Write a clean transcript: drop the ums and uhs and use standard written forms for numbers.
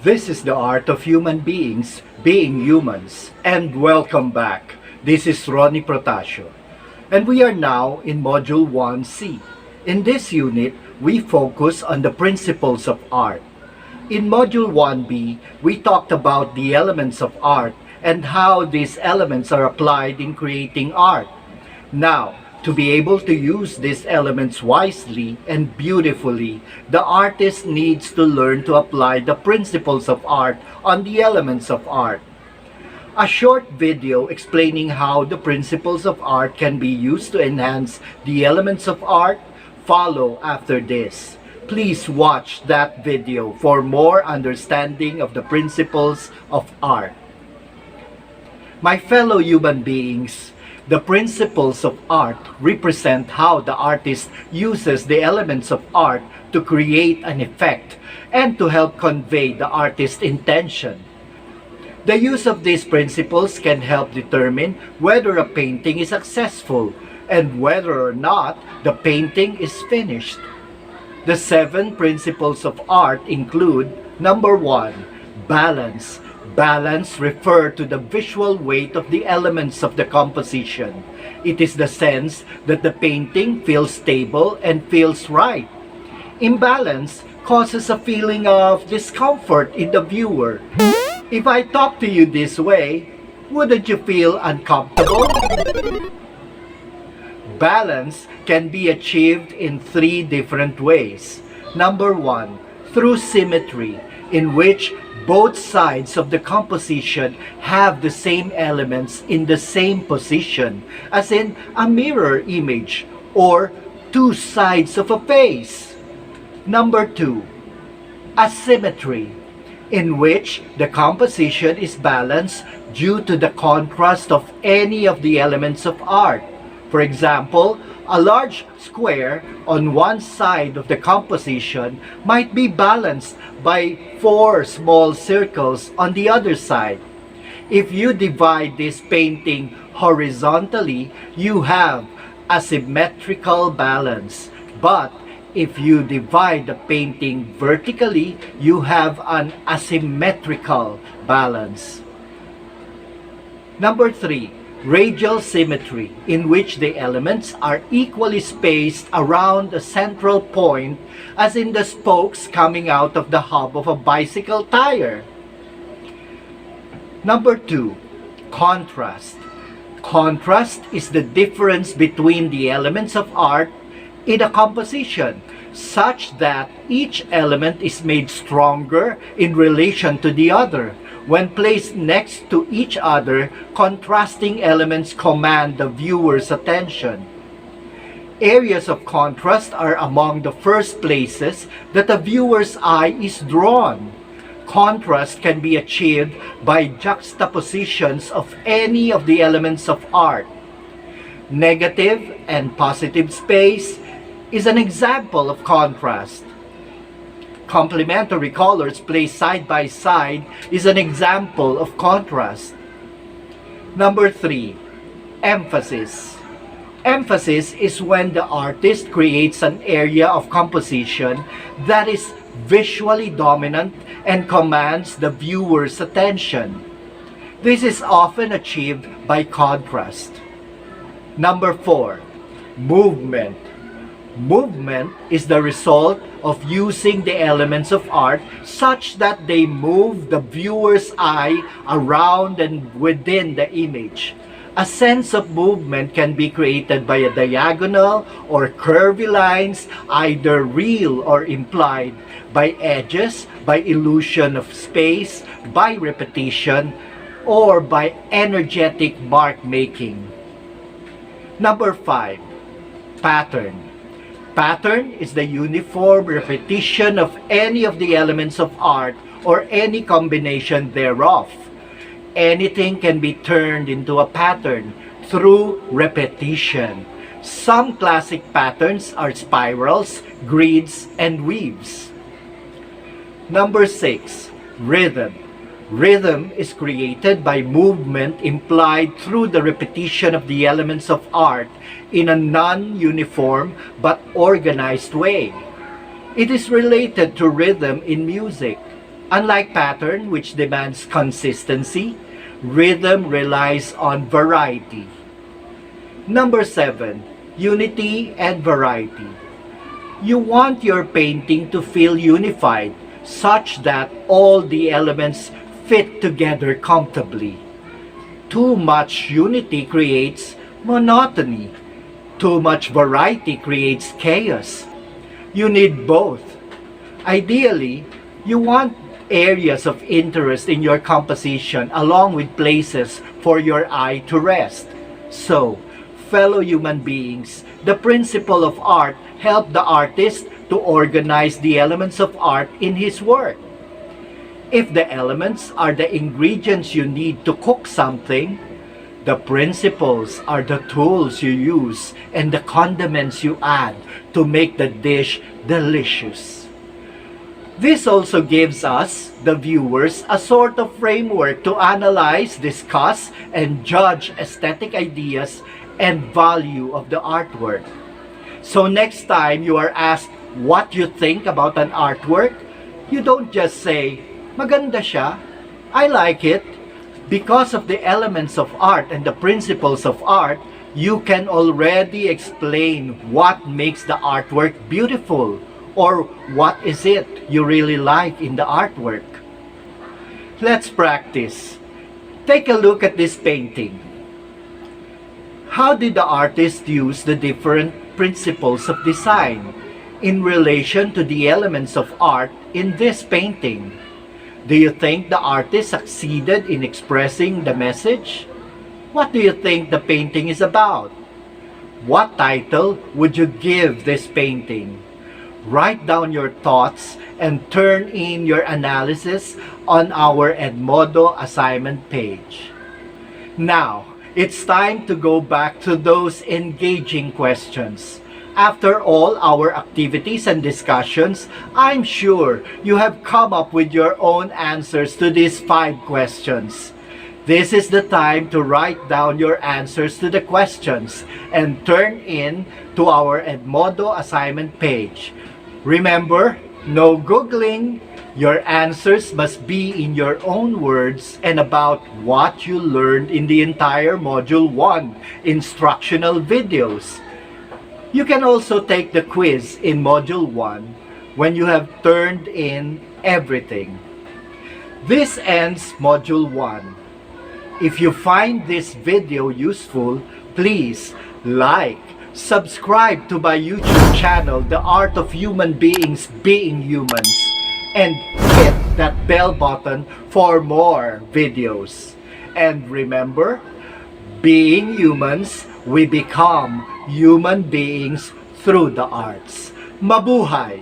This is the art of human beings being humans. And welcome back. This is Ronie Protacio. And we are now in Module 1C. In this unit, we focus on the principles of art. In Module 1B, we talked about the elements of art and how these elements are applied in creating art. Now, to be able to use these elements wisely and beautifully, the artist needs to learn to apply the principles of art on the elements of art. A short video explaining how the principles of art can be used to enhance the elements of art follow after this. Please watch that video for more understanding of the principles of art. My fellow human beings, the principles of art represent how the artist uses the elements of art to create an effect and to help convey the artist's intention. The use of these principles can help determine whether a painting is successful and whether or not the painting is finished. The 7 principles of art include: number 1, balance. Balance refers to the visual weight of the elements of the composition. It is the sense that the painting feels stable and feels right. Imbalance causes a feeling of discomfort in the viewer. If I talk to you this way, wouldn't you feel uncomfortable? Balance can be achieved in 3 different ways. Number 1, through symmetry, in which both sides of the composition have the same elements in the same position, as in a mirror image or 2 sides of a face. Number 2, asymmetry, in which the composition is balanced due to the contrast of any of the elements of art. For example, a large square on one side of the composition might be balanced by 4 small circles on the other side. If you divide this painting horizontally, you have a symmetrical balance. But if you divide the painting vertically, you have an asymmetrical balance. Number 3, radial symmetry, in which the elements are equally spaced around a central point, as in the spokes coming out of the hub of a bicycle tire. Number 2, contrast. Contrast is the difference between the elements of art in a composition, such that each element is made stronger in relation to the other. When placed next to each other, contrasting elements command the viewer's attention. Areas of contrast are among the first places that the viewer's eye is drawn. Contrast can be achieved by juxtapositions of any of the elements of art. Negative and positive space is an example of contrast. Complementary colors placed side by side is an example of contrast. Number 3, emphasis. Emphasis is when the artist creates an area of composition that is visually dominant and commands the viewer's attention. This is often achieved by contrast. Number 4, movement. Movement is the result of using the elements of art such that they move the viewer's eye around and within the image. A sense of movement can be created by a diagonal or curvy lines, either real or implied, by edges, by illusion of space, by repetition, or by energetic mark making. Number 5, pattern. Pattern is the uniform repetition of any of the elements of art or any combination thereof. Anything can be turned into a pattern through repetition. Some classic patterns are spirals, grids, and weaves. Number 6, rhythm. Rhythm is created by movement implied through the repetition of the elements of art in a non-uniform but organized way. It is related to rhythm in music. Unlike pattern, which demands consistency, rhythm relies on variety. Number 7, unity and variety. You want your painting to feel unified, such that all the elements fit together comfortably. Too much unity creates monotony. Too much variety creates chaos. You need both. Ideally, you want areas of interest in your composition along with places for your eye to rest. So, fellow human beings, the principle of art helps the artist to organize the elements of art in his work. If the elements are the ingredients you need to cook something, the principles are the tools you use and the condiments you add to make the dish delicious. This also gives us, the viewers, a sort of framework to analyze, discuss, and judge aesthetic ideas and value of the artwork. So next time you are asked what you think about an artwork, you don't just say, "Maganda siya, I like it." Because of the elements of art and the principles of art, you can already explain what makes the artwork beautiful, or what is it you really like in the artwork. Let's practice. Take a look at this painting. How did the artist use the different principles of design in relation to the elements of art in this painting? Do you think the artist succeeded in expressing the message? What do you think the painting is about? What title would you give this painting? Write down your thoughts and turn in your analysis on our Edmodo assignment page. Now, it's time to go back to those engaging questions. After all our activities and discussions, I'm sure you have come up with your own answers to these 5 questions. This is the time to write down your answers to the questions and turn in to our Edmodo assignment page. Remember, no Googling. Your answers must be in your own words and about what you learned in the entire Module 1 instructional videos. You can also take the quiz in Module 1 when you have turned in everything. This ends Module 1. If you find this video useful, please like, subscribe to my YouTube channel, The Art of Human Beings Being Humans, and hit that bell button for more videos. And remember, being humans, we become human beings through the arts. Mabuhay!